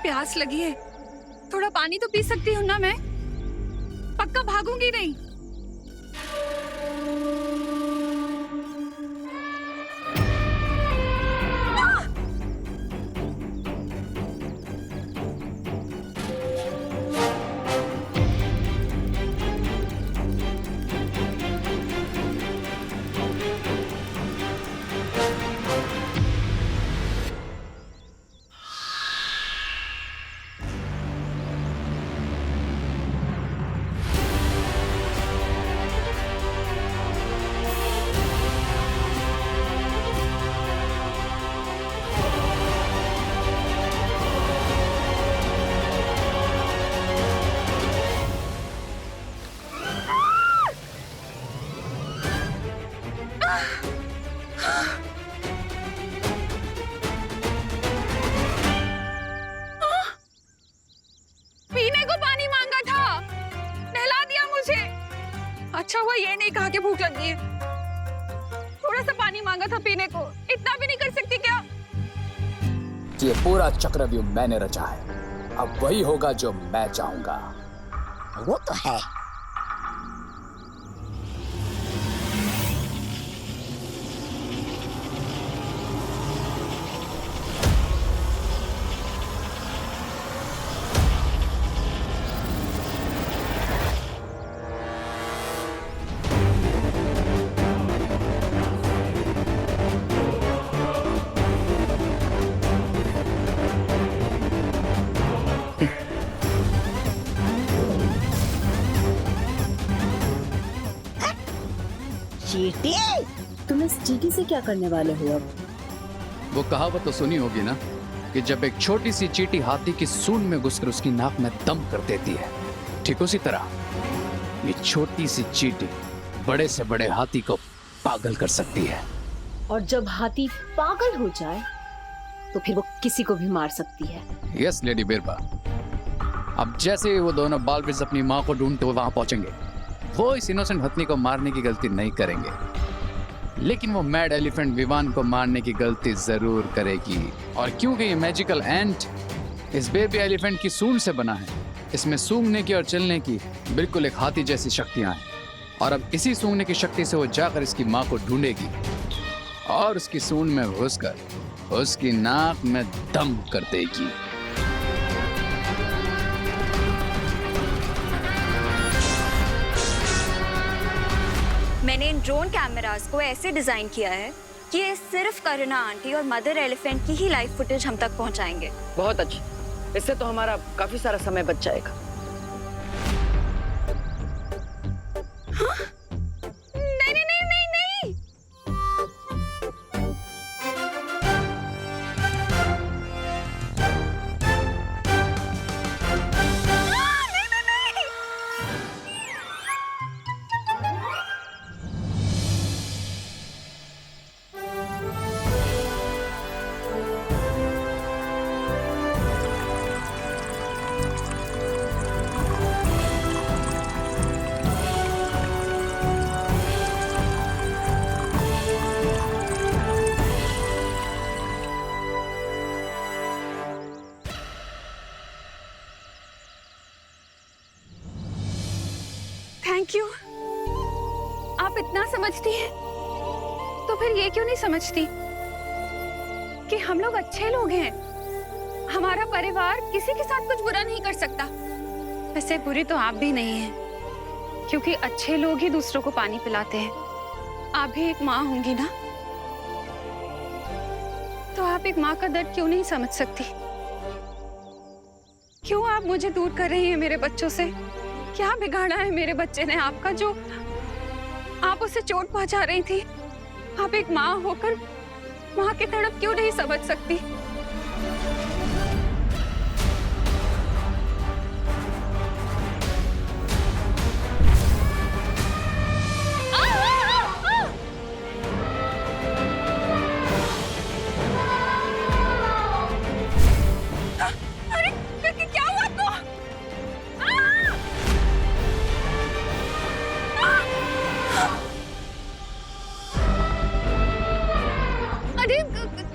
प्यास लगी है, थोड़ा पानी तो पी सकती हूँ ना मैं? पक्का भागूंगी नहीं। पीने को पानी मांगा था, नहला दिया मुझे। अच्छा हुआ ये नहीं कहा कि भूख लगी है। थोड़ा सा पानी मांगा था पीने को, इतना भी नहीं कर सकती क्या? ये पूरा चक्रव्यूह मैंने रचा है, अब वही होगा जो मैं चाहूंगा। वो तो है। चींटी, तुम इस चींटी से क्या करने वाले हो अब? वो कहावत तो सुनी होगी ना कि जब एक छोटी सी चींटी हाथी की सूंड में घुसकर उसकी नाक में दम कर देती है, ठीक उसी तरह ये छोटी सी चींटी बड़े से बड़े हाथी को पागल कर सकती है। और जब हाथी पागल हो जाए तो फिर वो किसी को भी मार सकती है। यस लेडी बिरबा। अब जैसे ही वो दोनों बालविज अपनी माँ को ढूंढते हुए वहां पहुंचेंगे, वो इस इनोसेंट हथनी को मारने की गलती नहीं करेंगे, लेकिन वो मैड एलिफेंट विवान को मारने की गलती जरूर करेगी। और क्योंकि ये मैजिकल एंट इस बेबी एलिफेंट की सूंड से बना है, इसमें सूंघने की और चलने की बिल्कुल एक हाथी जैसी शक्तियां हैं। और अब इसी सूंघने की शक्ति से वो जाकर इसकी माँ को ढूंढेगी और उसकी सूंड में घुसकर उसकी नाक में दम कर देगी। मैंने इन ड्रोन कैमरास को ऐसे डिजाइन किया है कि ये सिर्फ करुणा आंटी और मदर एलिफेंट की ही लाइव फुटेज हम तक पहुंचाएंगे। बहुत अच्छी, इससे तो हमारा काफी सारा समय बच जाएगा। हाँ? नहीं नहीं नहीं नहीं नहीं। नहीं नहीं नहीं। Thank you. आप इतना समझती हैं, तो फिर ये क्यों नहीं समझती कि हम लोग अच्छे लोग हैं। हमारा परिवार किसी के साथ कुछ बुरा नहीं कर सकता। वैसे बुरी तो आप भी नहीं हैं, क्योंकि अच्छे लोग ही दूसरों को पानी पिलाते हैं। आप भी एक माँ होंगी ना, तो आप एक माँ का दर्द क्यों नहीं समझ सकती? क्यों आप मुझे दूर कर रही हैं मेरे बच्चों से? क्या बिगाड़ा है मेरे बच्चे ने आपका जो आप उसे चोट पहुंचा रही थी? आप एक माँ होकर माँ की तड़प क्यों नहीं समझ सकती?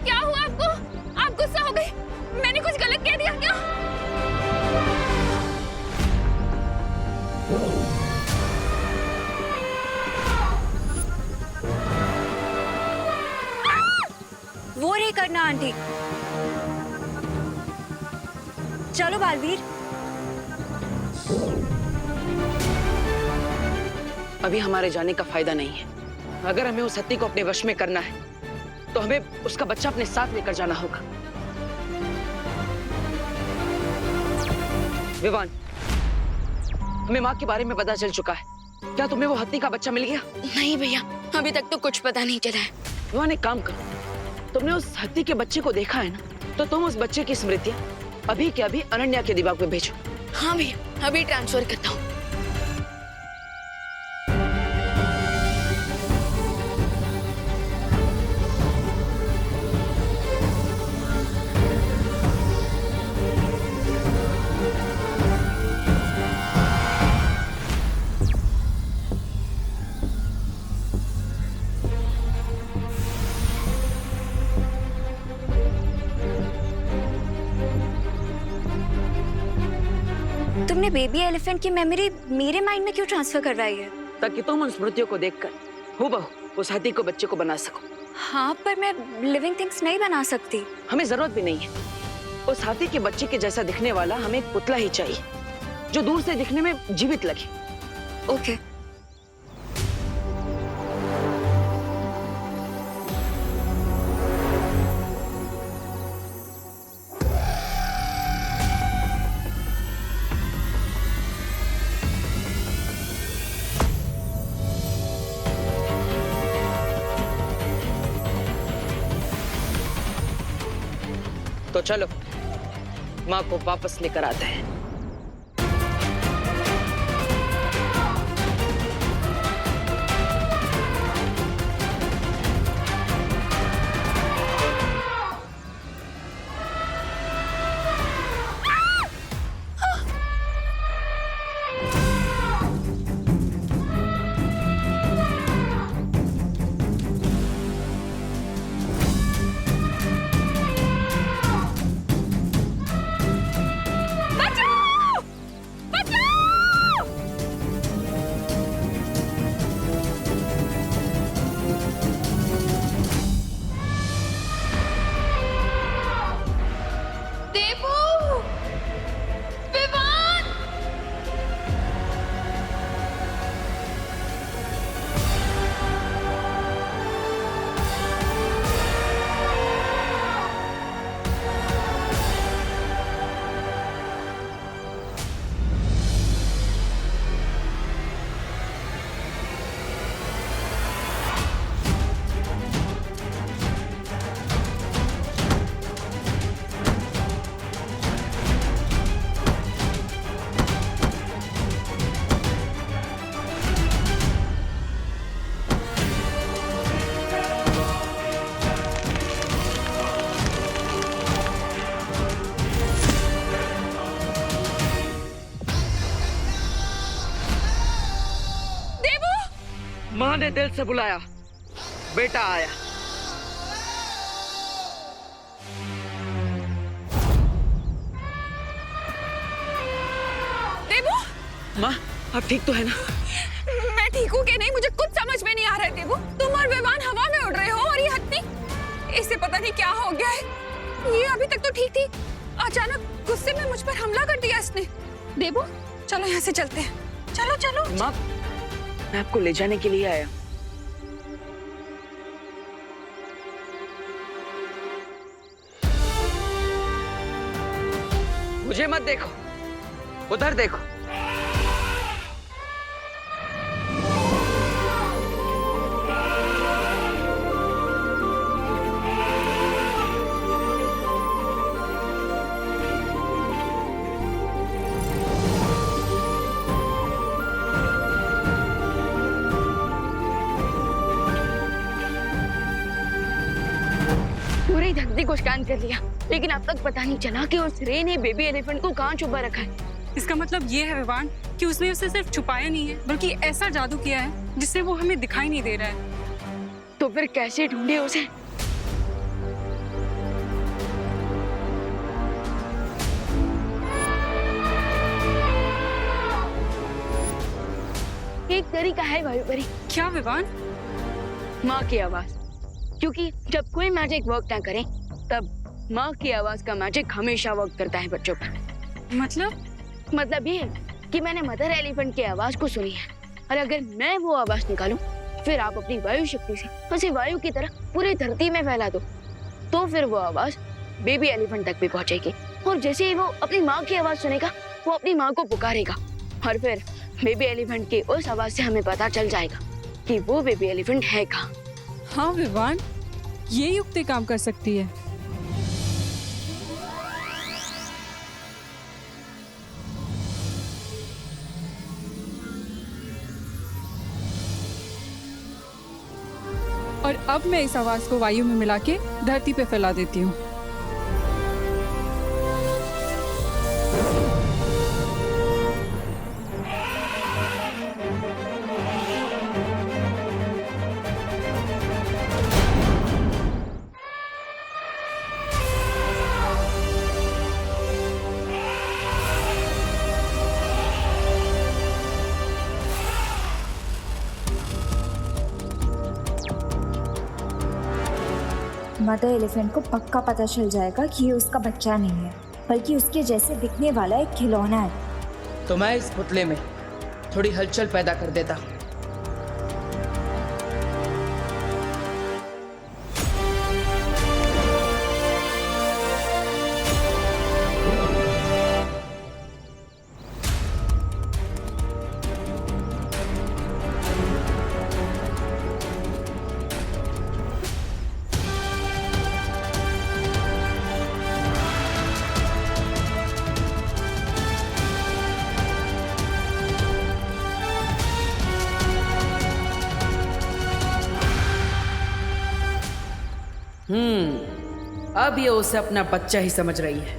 क्या हुआ आपको? नहीं करना आंटी। चलो बालवीर। अभी हमारे जाने का फायदा नहीं है। अगर हमें उस हत्ती को अपने वश में करना है तो हमें उसका बच्चा अपने साथ लेकर जाना होगा। विवान, हमें माँ के बारे में पता चल चुका है। क्या तुम्हें वो हत्ती का बच्चा मिल गया? नहीं भैया, अभी तक तो कुछ पता नहीं चला है। विवान, एक काम करो, तुमने उस हत्ती के बच्चे को देखा है ना, तो तुम उस बच्चे की स्मृतियां अभी के अभी अनन्या के दिमाग में भेजो। हाँ भैया, अभी ट्रांसफर करता हूँ। तुमने बेबी एलिफेंट की मेमोरी मेरे माइंड में क्यों ट्रांसफर करवाई है? ताकि तुम उन स्मृतियों को देखकर हूबहू उस हाथी को बच्चे को बना सको। हाँ, पर मैं लिविंग थिंग्स नहीं बना सकती। हमें जरूरत भी नहीं है। उस हाथी के बच्चे के जैसा दिखने वाला हमें एक पुतला ही चाहिए, जो दूर से दिखने में जीवित लगे। ओके। तो चलो माँ को वापस लेकर आते हैं। माँ ने दिल से बुलाया, बेटा आया। देबू, माँ आप ठीक तो है ना? मैं ठीक हूँ कि नहीं मुझे कुछ समझ में नहीं आ रहा है। देबू, तुम और विवान हवा में उड़ रहे हो और ये हत्ती, इसे पता नहीं क्या हो गया है। ये अभी तक तो ठीक थी, अचानक गुस्से में मुझ पर हमला कर दिया इसने। देबू, चलो यहाँ से चलते हैं। चलो चलो। माँ, मैं आपको ले जाने के लिए आया। मुझे मत देखो, उधर देखो। पूरी धरती को स्कैन कर लिया, लेकिन अब तक पता नहीं चला कि उस रे ने बेबी एलिफेंट को कहाँ छुपा रखा है। इसका मतलब ये है विवान कि उसने उसे सिर्फ छुपाया नहीं है, बल्कि ऐसा जादू किया है जिससे वो हमें दिखाई नहीं दे रहा है। तो फिर कैसे ढूंढे उसे? एक तरीका है वायुपरी। क्या विवान? माँ की आवाज, क्योंकि जब कोई मैजिक वर्क ना करे तब माँ की आवाज का मैजिक हमेशा वर्क करता है बच्चों पर। मतलब ये कि मैंने मदर एलिफेंट की आवाज को सुनी है, और अगर मैं वो आवाज निकालूं, फिर आप अपनी वायु शक्ति से उसे वायु की तरह पूरी धरती में फैला दो, तो फिर वो आवाज बेबी एलिफेंट तक भी पहुंचेगी। और जैसे ही वो अपनी माँ की आवाज सुनेगा, वो अपनी माँ को पुकारेगा, और फिर बेबी एलिफेंट की उस आवाज से हमें पता चल जाएगा कि वो बेबी एलिफेंट है कहाँ। हाँ विवान, ये युक्ति काम कर सकती है। और अब मैं इस आवाज को वायु में मिला के धरती पे फैला देती हूँ। मदर एलिफेंट को पक्का पता चल जाएगा कि ये उसका बच्चा नहीं है, बल्कि उसके जैसे दिखने वाला एक खिलौना है। तो मैं इस पुतले में थोड़ी हलचल पैदा कर देता हूँ। अब ये उसे अपना बच्चा ही समझ रही है।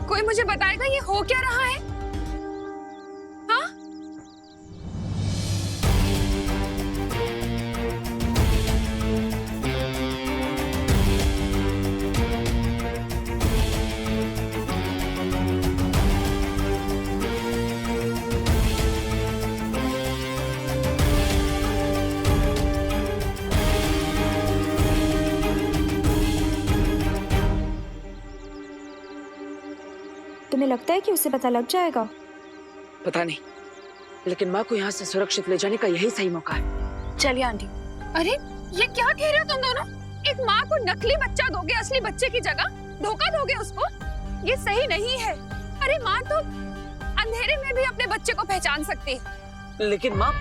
कोई मुझे बताएगा ये हो क्या रहा है? हाँ? तुम्हें लगता है कि उसे पता लग जाएगा? पता नहीं, लेकिन माँ को यहाँ से सुरक्षित ले जाने का यही सही मौका है। चलिए आंटी। अरे ये क्या कह रहे हो तुम दोनों? एक माँ को नकली बच्चा दोगे असली बच्चे की जगह? धोखा दोगे उसको? ये सही नहीं है। अरे माँ तो अंधेरे में भी अपने बच्चे को पहचान सकती है। लेकिन माँ,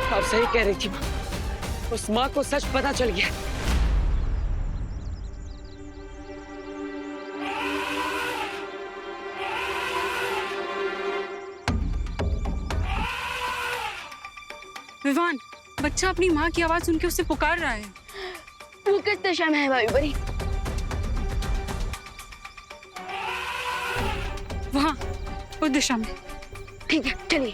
आप सही कह रही थी माँ, उस माँ को सच पता चल गया। विवान, बच्चा अपनी माँ की आवाज सुन के उसे पुकार रहा है। वो किस दिशा में है वायुपरी? वहाँ, उस दिशा में। ठीक है, चलिए।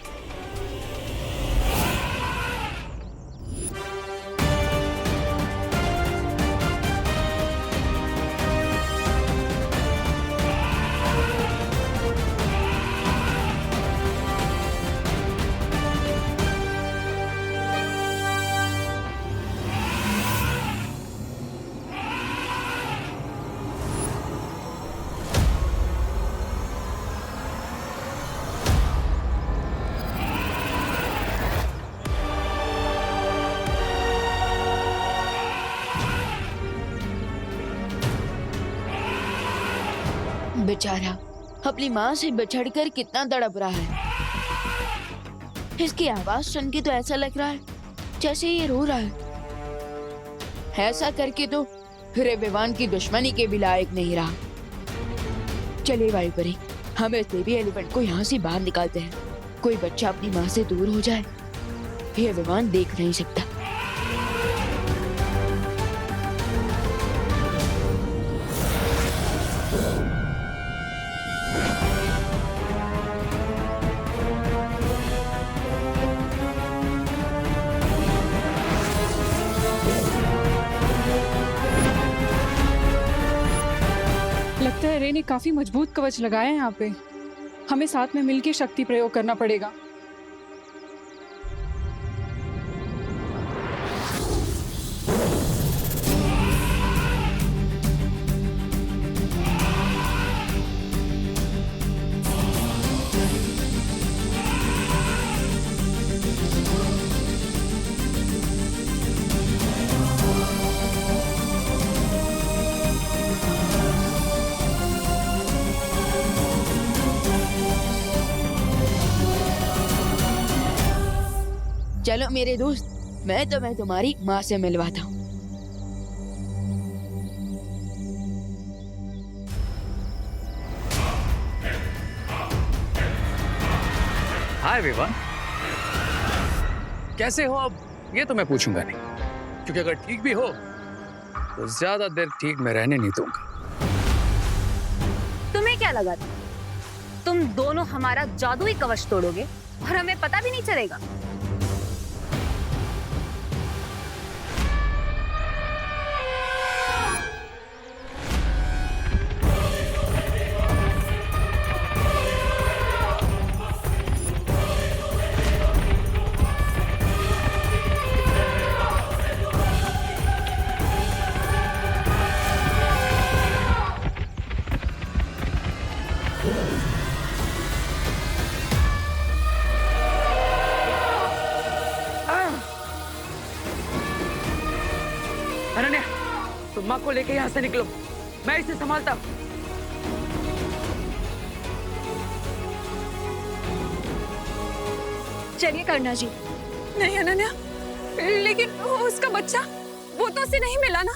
बेचारा अपनी माँ से बिछड़कर कितना तड़प रहा है। इसकी आवाज सुन के तो ऐसा लग रहा है जैसे ये रो रहा है। ऐसा करके तो रेबेवान की दुश्मनी के भी लायक नहीं रहा। चलिए वायुपरी, हम इस बेबी एलिफेंट को यहाँ से बाहर निकालते हैं। कोई बच्चा अपनी माँ से दूर हो जाए, ये रेबेवान देख नहीं सकता। लगता है है रे ने काफी मजबूत कवच लगाया है यहाँ पे। हमें साथ में मिलके शक्ति प्रयोग करना पड़ेगा। चलो मेरे दोस्त, मैं तुम्हारी माँ से मिलवाता हूँ। हाय विवान, कैसे हो? अब ये तो मैं पूछूंगा नहीं, क्योंकि अगर ठीक भी हो तो ज्यादा देर ठीक में रहने नहीं दूंगा। तुम्हें क्या लगा था तुम दोनों हमारा जादुई कवच तोड़ोगे और हमें पता भी नहीं चलेगा? अनन्या, तुम माँ को लेके यहाँ से निकलो, मैं इसे संभालता हूँ। चलिए करना जी। नहीं अनन्या, लेकिन उसका बच्चा, वो तो उसे नहीं मिला ना।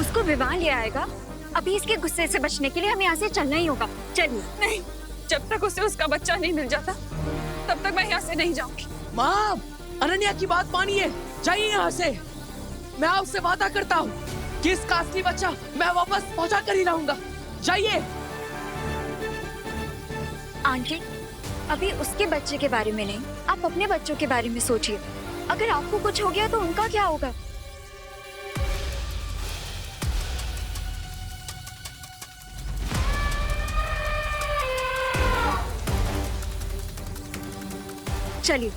उसको विवान ले आएगा। अभी इसके गुस्से से बचने के लिए हमें यहाँ से चलना ही होगा। चलिए। नहीं, जब तक उसे उसका बच्चा नहीं मिल जाता तब तक मैं यहाँ से नहीं जाऊंगी। माँ, अनन्या की बात मानिए, जाइए यहाँ से। मैं आपसे वादा करता हूँ कि इसका असली बच्चा मैं वापस पहुँचा कर ही रहूंगा। जाइए। आंटी, अभी उसके बच्चे के बारे में नहीं, आप अपने बच्चों के बारे में सोचिए। अगर आपको कुछ हो गया तो उनका क्या होगा? चलिए।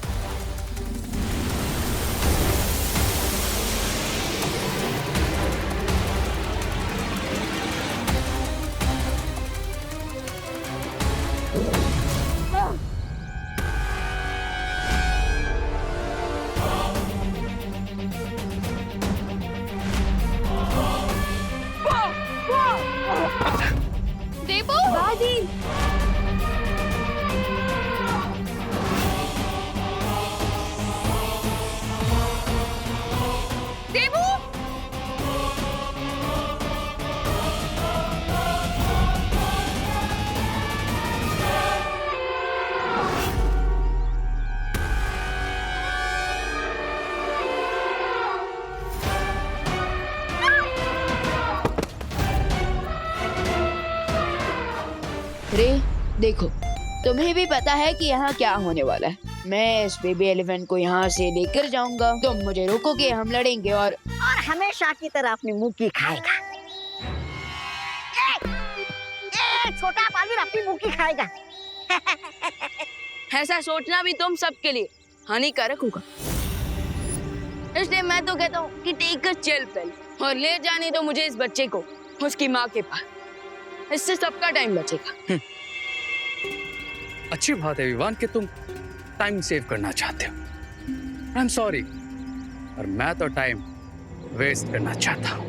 रे, देखो, तुम्हें भी पता है कि यहाँ क्या होने वाला है। मैं इस बेबी एलिफेंट को यहाँ से लेकर जाऊंगा, तुम मुझे रोकोगे, हम लड़ेंगे और हमेशा की तरह अपनी मुंह की खाएगा। छोटा बालवीर अपनी मुंह की खाएगा। ऐसा सोचना भी तुम सबके लिए हानिकारक होगा। इसलिए मैं तो कहता हूँ कि टेक अ चिल पिल और ले जाने दो मुझे इस बच्चे को उसकी माँ के पास। इससे सबका टाइम बचेगा। अच्छी बात है विवान कि तुम टाइम सेव करना चाहते हो। आई एम सॉरी, और मैं तो टाइम वेस्ट करना चाहता हूँ।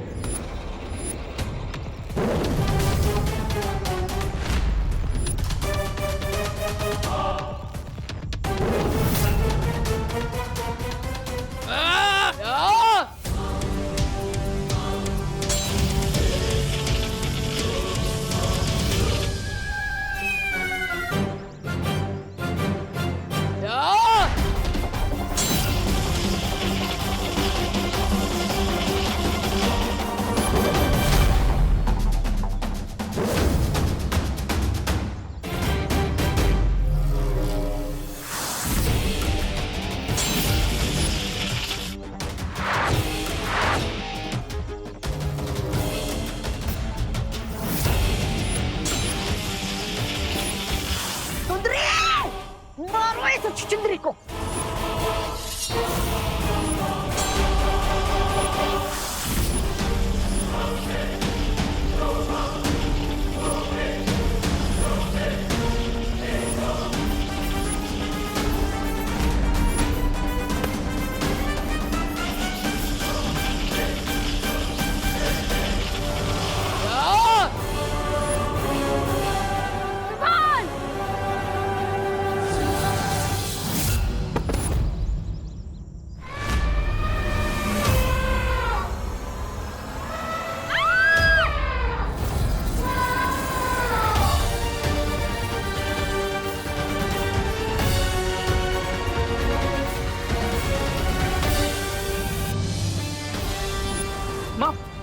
इस चुंदरी को।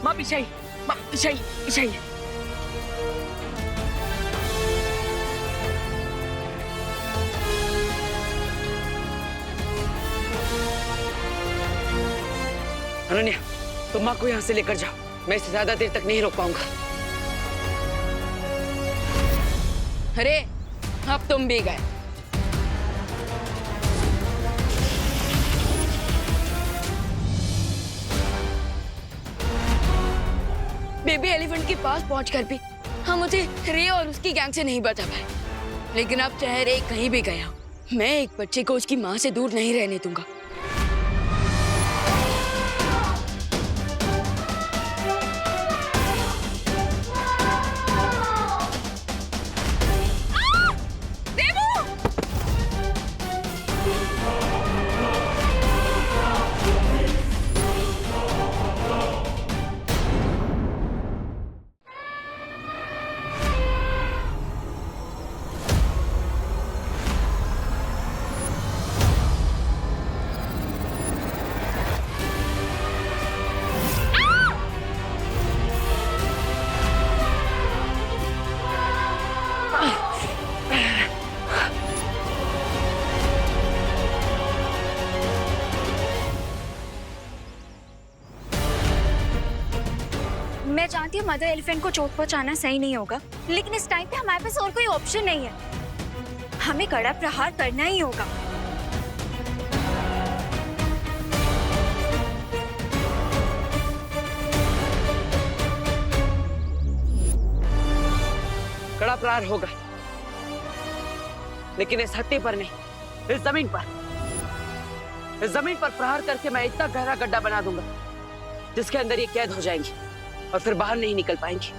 माँ पीछे आई, माँ पीछे आई, पीछे आई। अनन्या, तुम माँ को यहाँ से लेकर जाओ, मैं इसे ज्यादा देर तक नहीं रोक पाऊंगा। अरे अब तुम भी गए। बेबी एलिफेंट के पास पहुंचकर भी हम मुझे रे और उसकी गैंग से नहीं बचा पाए, लेकिन अब चाहे रे कहीं भी गया, मैं एक बच्चे को उसकी माँ से दूर नहीं रहने दूंगा। मैं जानती हूँ मदर एलिफेंट को चोट पहुंचाना सही नहीं होगा, लेकिन इस टाइम पे हमारे पास और कोई ऑप्शन नहीं है। हमें कड़ा प्रहार करना ही होगा। कड़ा प्रहार होगा, लेकिन इस हत्ती पर नहीं, इस जमीन पर। इस जमीन पर प्रहार करके मैं इतना गहरा गड्ढा बना दूंगा जिसके अंदर ये कैद हो जाएंगी और फिर बाहर नहीं निकल पाएंगी।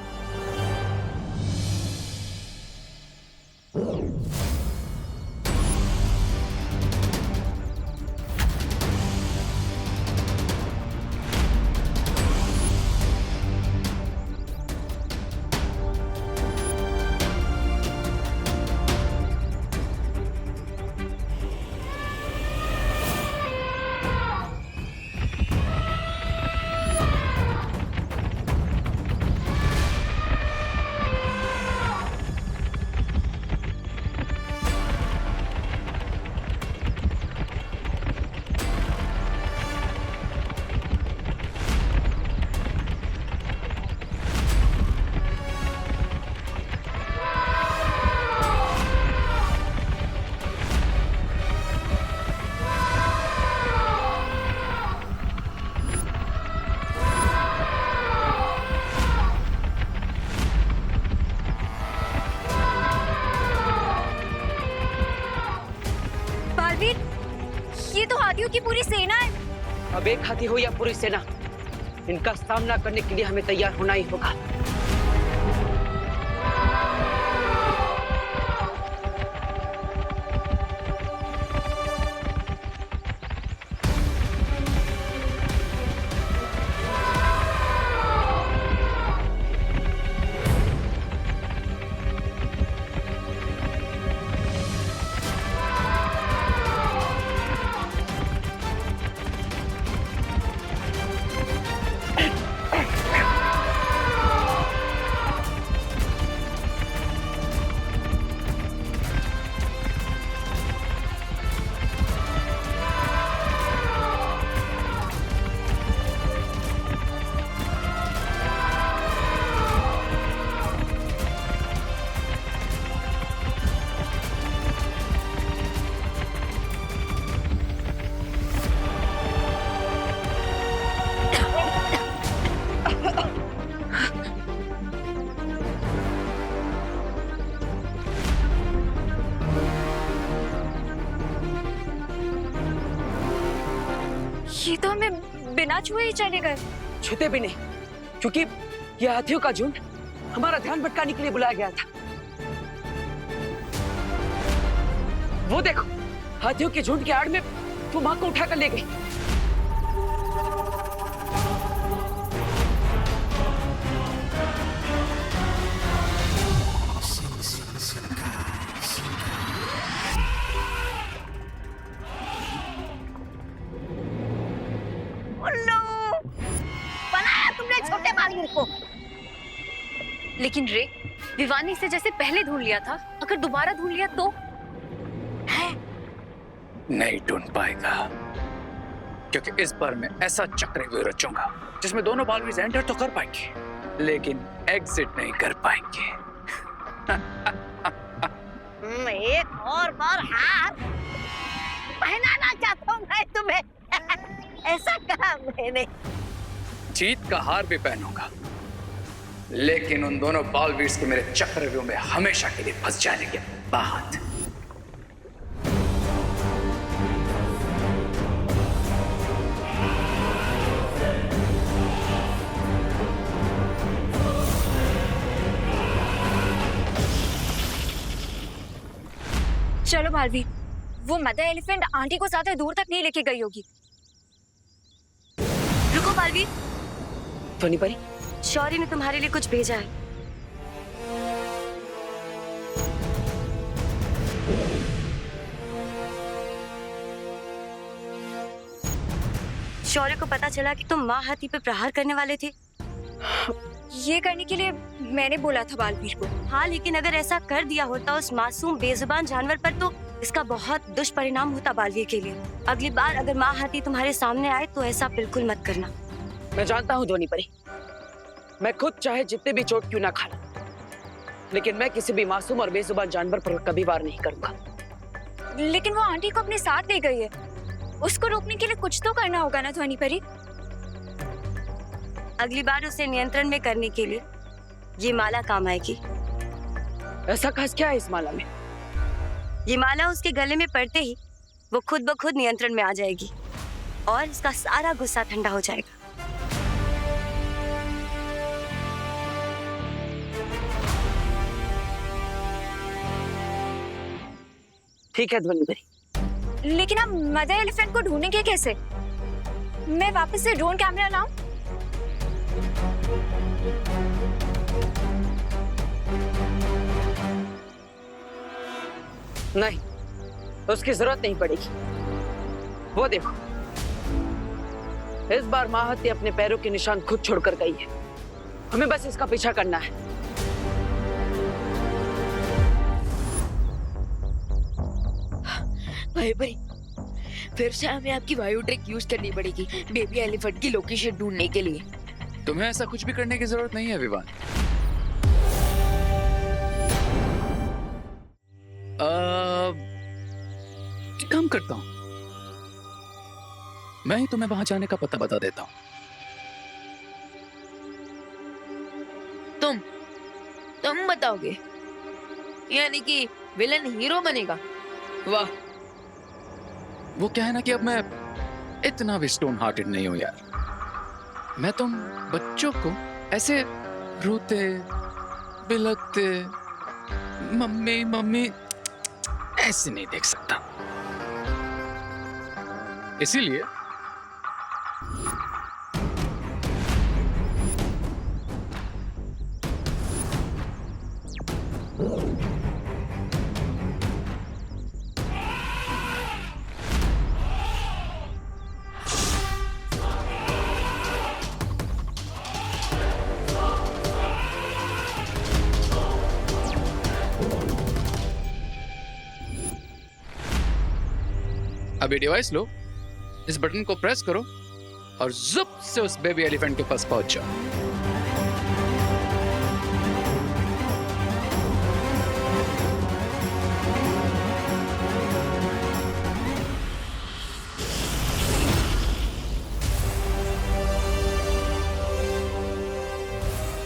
ये तो हाथियों की पूरी सेना है। अब एक हाथी हो या पूरी सेना, इनका सामना करने के लिए हमें तैयार होना ही होगा। ये तो हमें बिना छुए ही चले गए। छूते भी नहीं, क्योंकि ये हाथियों का झुंड हमारा ध्यान भटकाने के लिए बुलाया गया था। वो देखो, हाथियों के झुंड के आड़ में वो माँ को उठाकर ले गई। उल्लू, बनाया तुमने छोटे बालवीर को। लेकिन रे, विवान ने इसे जैसे पहले ढूंढ लिया था, अगर दोबारा ढूंढ लिया तो? नहीं ढूंढ पाएगा, क्योंकि इस बार मैं ऐसा चक्रव्यूह रचूंगा जिसमें दोनों बालवीर एंटर तो कर पाएंगे लेकिन एग्जिट नहीं कर पाएंगे। एक और बार हार पहनाना चाहता हूँ मैं तुम्हें। ऐसा कहा मैंने। जीत का हार भी पहनूंगा, लेकिन उन दोनों बालवीर के मेरे चक्रव्यूह में हमेशा के लिए फंस जाने के बाद। चलो बालवीर, वो मदर एलिफेंट आंटी को ज्यादा दूर तक नहीं लेके गई होगी। रुको बालवीर, ध्वनि परी, शौर्य ने तुम्हारे लिए कुछ भेजा है। शौर्य को पता चला कि तुम माँ हाथी पे प्रहार करने वाले थे। ये करने के लिए मैंने बोला था बालवीर को। हाँ, लेकिन अगर ऐसा कर दिया होता उस मासूम बेजुबान जानवर पर तो इसका बहुत दुष्परिणाम होता बालवीर के लिए। अगली बार अगर माँ हाथी तुम्हारे सामने आए तो ऐसा बिल्कुल मत करना। मैं जानता हूँ ध्वनि परी, मैं खुद चाहे जितने भी चोट क्यों ना खाना, लेकिन मैं किसी भी मासूम और बेजुबान जानवर पर कभी वार नहीं करूंगा। लेकिन वो आंटी को अपने साथ ले गई है, उसको रोकने के लिए कुछ तो करना होगा ना ध्वनि परी। अगली बार उसे नियंत्रण में करने के लिए ये माला काम आएगी। ऐसा खास क्या है इस माला में? ये माला उसके गले में पड़ते ही वो खुद ब खुद नियंत्रण में आ जाएगी और इसका सारा गुस्सा ठंडा हो जाएगा। ठीक है ध्वनि परी। लेकिन आप मदर एलिफेंट को ढूंढेंगे कैसे? मैं वापस से ड्रोन कैमरा लाऊं? नहीं, उसकी जरूरत नहीं पड़ेगी। वो देखो, इस बार माँ हाथी अपने पैरों के निशान खुद छोड़कर गई है। हमें बस इसका पीछा करना है। भाई भाई, फिर से हमें आपकी वायु ट्रिक यूज करनी पड़ेगी बेबी एलिफेंट की लोकेशन ढूंढने के लिए। तुम्हें ऐसा कुछ भी करने की जरूरत नहीं है विवान। काम करता हूं, मैं ही तुम्हें वहां जाने का पता बता देता हूं। तुम बताओगे? यानी कि विलन हीरो बनेगा? वाह। वो क्या है ना कि अब मैं इतना भी स्टोन हार्टेड नहीं हूं यार। मैं तुम बच्चों को ऐसे रोते बिलखते मम्मी मम्मी ऐसे नहीं देख सकता। इसीलिए अभी डिवाइस लो, इस बटन को प्रेस करो और जुप से उस बेबी एलिफेंट के पास पहुंच जाओ।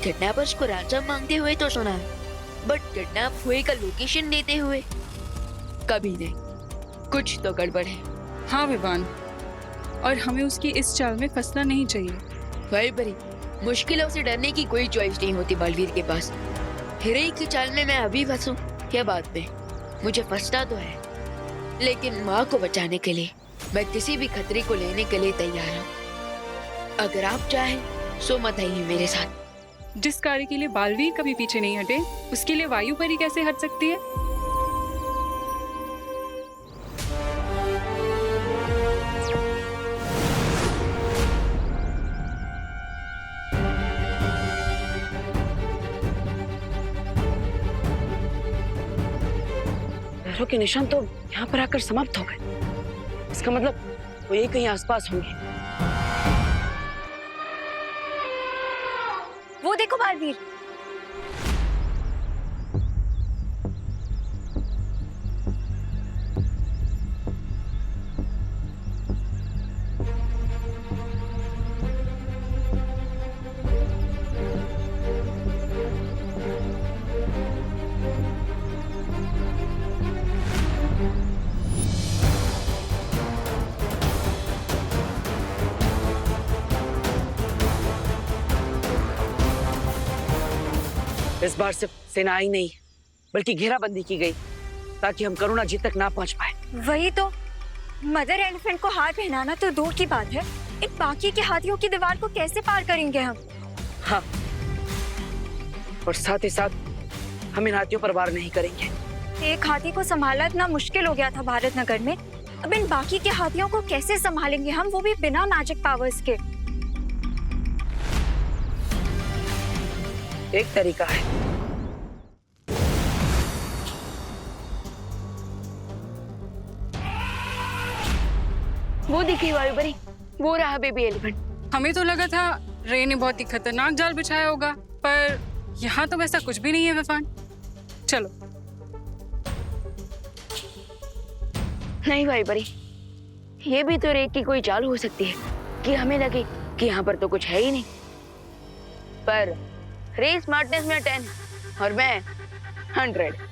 किडनैपर्स को रैंसम मांगते हुए तो सुना है, बट किडनैप हुए का लोकेशन देते हुए कभी नहीं। कुछ तो गड़बड़ है। हाँ विवान, और हमें उसकी इस चाल में फंसना नहीं चाहिए। भाई परी, मुश्किलों से डरने की कोई चॉइस नहीं होती बालवीर के पास। हीरोइन की चाल में मैं अभी फंसूं क्या बात में? मुझे फंसना तो है, लेकिन माँ को बचाने के लिए मैं किसी भी खतरे को लेने के लिए तैयार हूँ। अगर आप चाहें सो मत आइए मेरे साथ। जिस कार्य के लिए बालवीर कभी पीछे नहीं हटे, उसके लिए वायु परी कैसे हट सकती है? पैरों के निशान तो यहाँ पर आकर समाप्त हो गए। इसका मतलब वो यही कहीं आसपास होंगे। वो देखो बालवीर। इस बार सिर्फ सेना आई नहीं, बल्कि घेराबंदी की गई ताकि हम करुणा जी तक ना पहुंच पाए। वही तो, मदर एलिफेंट को हार पहनाना तो दूर की बात है, इन बाकी के हाथियों की दीवार को कैसे पार करेंगे हम? हाँ, और साथ ही साथ हम इन हाथियों पर वार नहीं करेंगे। एक हाथी को संभालना इतना मुश्किल हो गया था भारत नगर में, अब इन बाकी के हाथियों को कैसे संभालेंगे हम, वो भी बिना मैजिक पावर्स के? एक तरीका है। वो देखिए वायु परी, वो रहा बेबी एलिफेंट। हमें तो लगा था रे ने बहुत ही खतरनाक जाल बिछाया होगा, पर यहाँ तो वैसा कुछ भी नहीं है विवान। चलो। नहीं भाई परी, ये भी तो रेत की कोई चाल हो सकती है कि हमें लगे कि यहाँ पर तो कुछ है ही नहीं। पर रे स्मार्टनेस में 10 और मैं 100।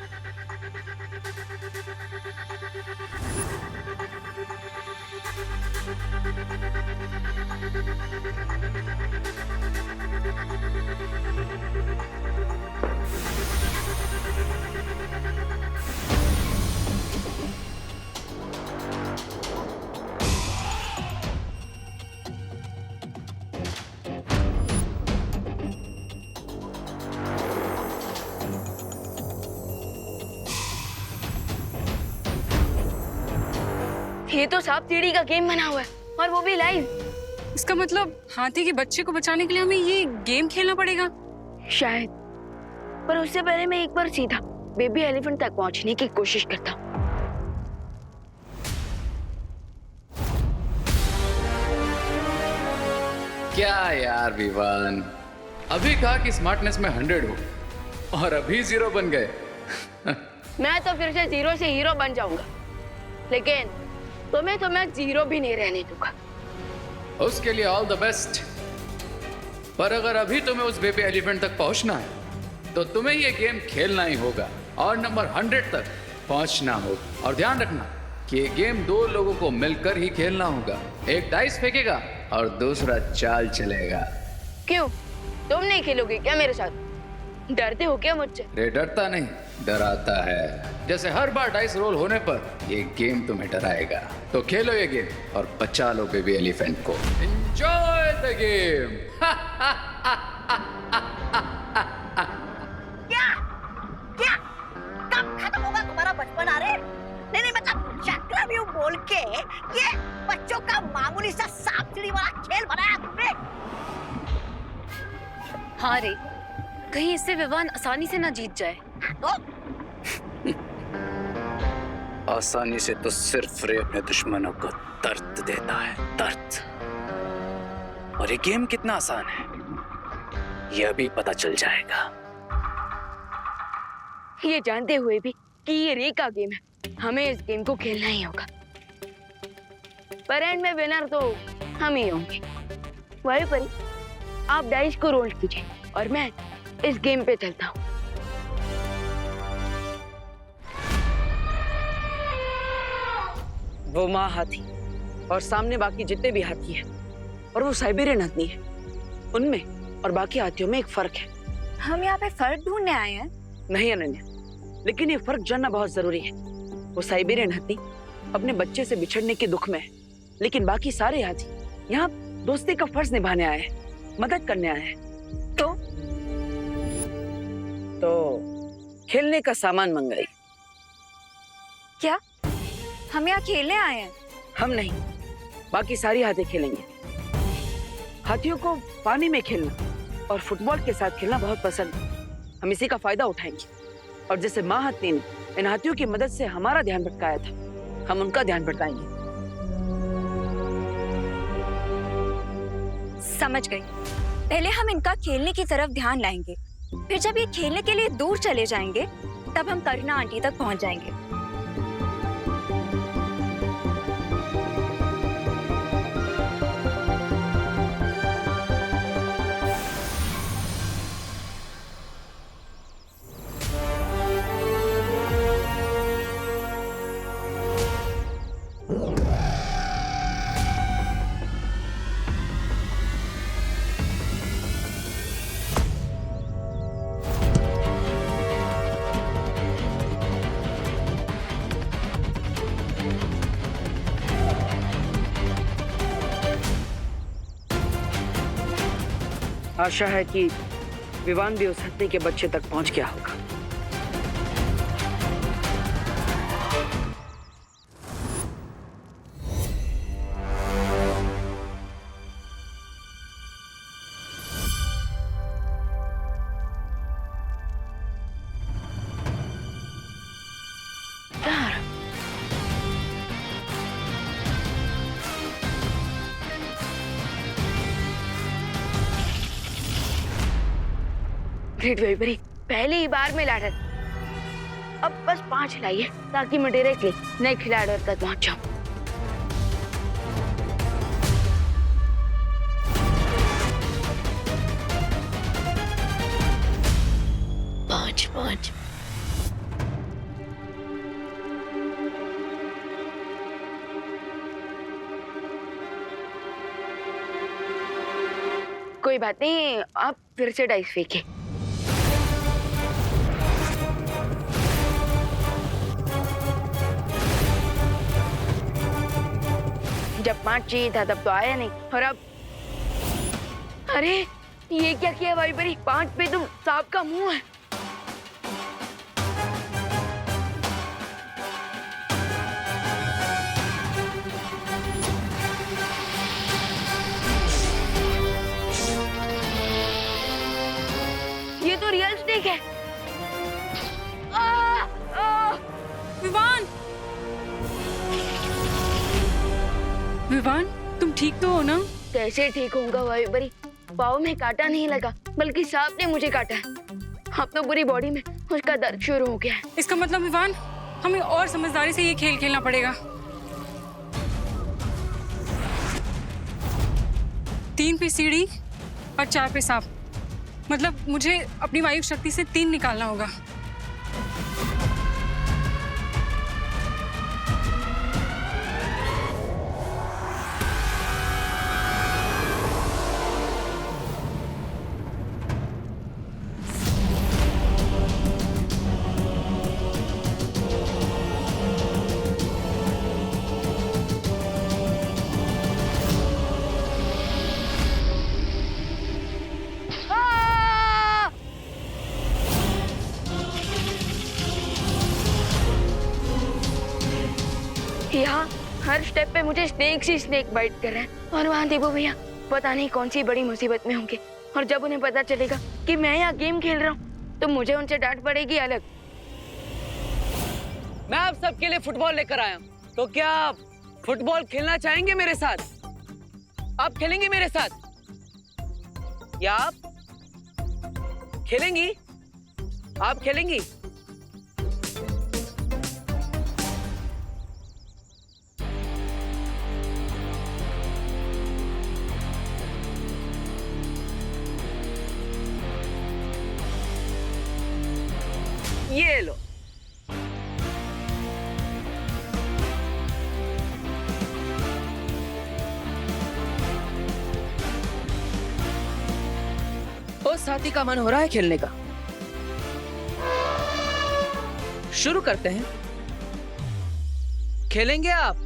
ये तो सांप सीढ़ी का गेम बना हुआ है, और वो भी लाइव। इसका मतलब हाथी के बच्चे को बचाने के लिए हमें ये गेम खेलना पड़ेगा शायद, पर उससे पहले मैं एक बार सीधा बेबी एलिफेंट तक पहुंचने की कोशिश करता हूँ। क्या यार विवान, अभी कहा कि स्मार्टनेस में 100 हो और अभी 0 बन गए। मैं तो फिर से 0 से हीरो बन जाऊंगा, लेकिन तुम्हें तो मैं 0 भी नहीं रहने दूंगा। उसके लिए ऑल द बेस्ट। पर अगर अभी तुम्हें उस बेबी एलिफेंट तक पहुंचना है तो तुम्हें ये गेम खेलना ही होगा और नंबर 100 तक पहुंचना होगा। और ध्यान रखना कि ये गेम 2 लोगों को मिलकर ही खेलना होगा। एक डाइस फेंकेगा और दूसरा चाल चलेगा। क्यों, तुम नहीं खेलोगे क्या मेरे साथ? डरते हो क्या मुझसे? रे डरता नहीं, डराता है। जैसे हर बार डाइस रोल होने पर ये गेम तुम्हें डराएगा। तो खेलो ये गेम और बचा लो बेबी एलिफेंट को। Enjoy the game. क्या क्या कब खत्म होगा तुम्हारा बचपन? अरे नहीं नहीं, मतलब चक्रव्यूह बोल के ये बच्चों का मामूली सा सांप सीढ़ी वाला खेल बनाया तुमने? हाँ रे, कहीं इससे विवान आसानी से ना जीत जाए। तो आसानी से तो सिर्फ रे अपने दुश्मनों को दर्द देता है, दर्द। और ये गेम कितना आसान है ये अभी पता चल जाएगा। ये जानते हुए भी कि ये रे का गेम है, हमें इस गेम को खेलना ही होगा। पर एंड में विनर तो हम ही होंगे। वायु परी, आप डाइस को रोल कीजिए और मैं इस गेम पे चलता हूँ। वो माँ हाथी और सामने बाकी जितने भी हाथी हैं और वो साइबेरियन हाथी है, उनमें और बाकी हाथियों में एक फर्क है। हम यहाँ पे फर्क ढूंढने आए हैं। नहीं अनन्या, लेकिन ये फर्क जानना बहुत जरूरी है। वो साइबेरियन हाथी अपने बच्चे से बिछड़ने के दुख में है, लेकिन बाकी सारे हाथी यहाँ दोस्ती का फर्ज निभाने आए हैं, मदद करने आए हैं। तो खेलने का सामान मंगाई। क्या हम यहाँ खेलने आए हैं? हम नहीं, बाकी सारी हाथी खेलेंगे। हाथियों को पानी में खेलना और फुटबॉल के साथ खेलना बहुत पसंद है। हम इसी का फायदा उठाएंगे। और जैसे माँ हाथी ने इन हाथियों की मदद से हमारा ध्यान भटकाया था, हम उनका ध्यान भटकाएंगे। समझ गई। पहले हम इनका खेलने की तरफ ध्यान लाएंगे, फिर जब ये खेलने के लिए दूर चले जाएंगे तब हम करुणा आंटी तक पहुंच जाएंगे। आशा है कि विवान भी उस हत्ती के बच्चे तक पहुंच गया होगा। ग्रेट वेबरी, पहली ही बार में लाडर। अब बस 5 लाइए ताकि मैं डायरेक्टली नए खिलाड़ियों तक पहुंच जाऊं। पाँच। कोई बात नहीं, आप फिर से डाइस फेंके। जब 5 चाहिए था तब तो आया नहीं, और अब अरे ये क्या किया भाई बरी? 5 पे तुम सांप का मुंह है। ये तो रियल स्नेक है। विवान, विवान, तुम ठीक तो हो ना? कैसे ठीक होऊंगा भाई बरी? पाँव में कांटा नहीं लगा, बल्कि सांप ने मुझे काटा है। अब तो पूरी बॉडी में उसका दर्द शुरू हो गया है। इसका मतलब विवान, हमें और समझदारी से ये खेल खेलना पड़ेगा। 3 पे सीढ़ी और 4 पे सांप। मतलब मुझे अपनी वायु शक्ति से 3 निकालना होगा। यहाँ हर स्टेप पे मुझे स्नेक ही स्नेक बाइट कर रहे हैं। और वहाँ देखो भैया, पता नहीं कौन सी बड़ी मुसीबत में होंगे। और जब उन्हें पता चलेगा कि मैं यहाँ गेम खेल रहा हूँ तो मुझे उनसे डांट पड़ेगी अलग। मैं आप सबके लिए फुटबॉल लेकर आया हूँ, तो क्या आप फुटबॉल खेलना चाहेंगे मेरे साथ? आप खेलेंगे मेरे साथ या आप खेलेंगी? आप खेलेंगी? ये लो। हाथी का मन हो रहा है खेलने का। शुरू करते हैं। खेलेंगे आप?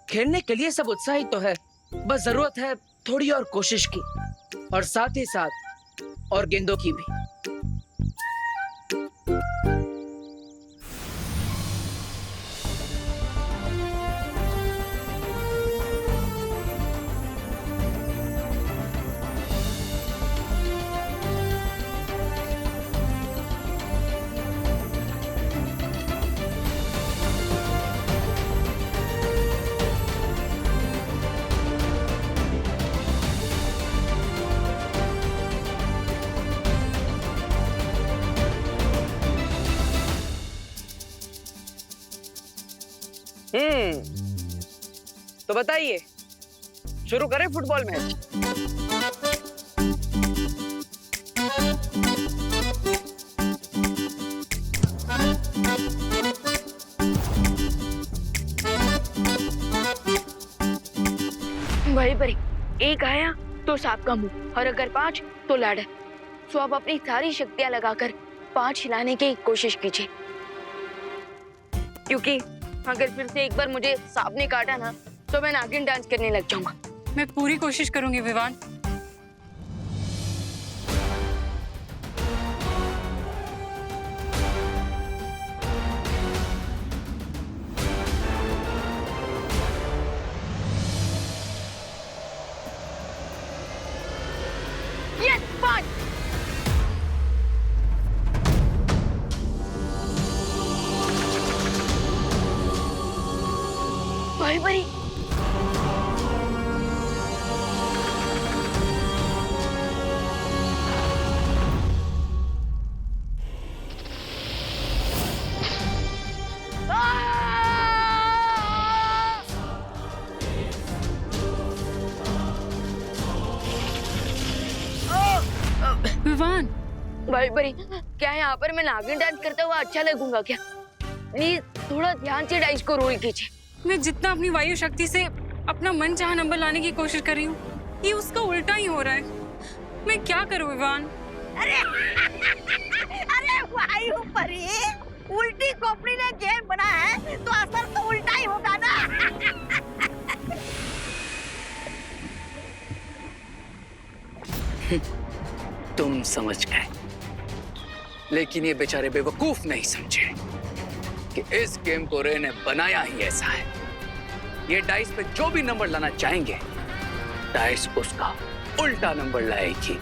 खेलने के लिए सब उत्साहित तो है, बस जरूरत है थोड़ी और कोशिश की, और साथ ही साथ और गेंदों की भी। तो बताइए, शुरू करें फुटबॉल मैच? भाई बड़ी, एक आया तो सांप का मुंह, और अगर 5 तो लाडा। सो आप अपनी सारी शक्तियां लगाकर 5 हिलाने की कोशिश कीजिए, क्योंकि अगर फिर से एक बार मुझे सांप ने काटा ना तो मैं नागिन डांस करने लग जाऊंगा। मैं पूरी कोशिश करूंगी विवान। यस, 5। भाई बड़ी, विवान, भाई बड़ी, क्या यहाँ पर मैं नागिन डांस करता हुआ अच्छा लगूंगा क्या? प्लीज थोड़ा ध्यान से डाइस को रोल कीजिए। मैं जितना अपनी वायु शक्ति से अपना मन चाहा नंबर लाने की कोशिश कर रही हूँ, ये उसका उल्टा ही हो रहा है। मैं क्या करूँ विवान? अरे वायु परी, उल्टी खोपड़ी ने गेम बना है तो असर तो उल्टा ही होगा ना। तुम समझ गए, लेकिन ये बेचारे बेवकूफ नहीं समझे कि इस गेम को रे ने बनाया ही ऐसा है। ये डाइस पे जो भी नंबर लाना चाहेंगे, डाइस उसका उल्टा नंबर लाएगी।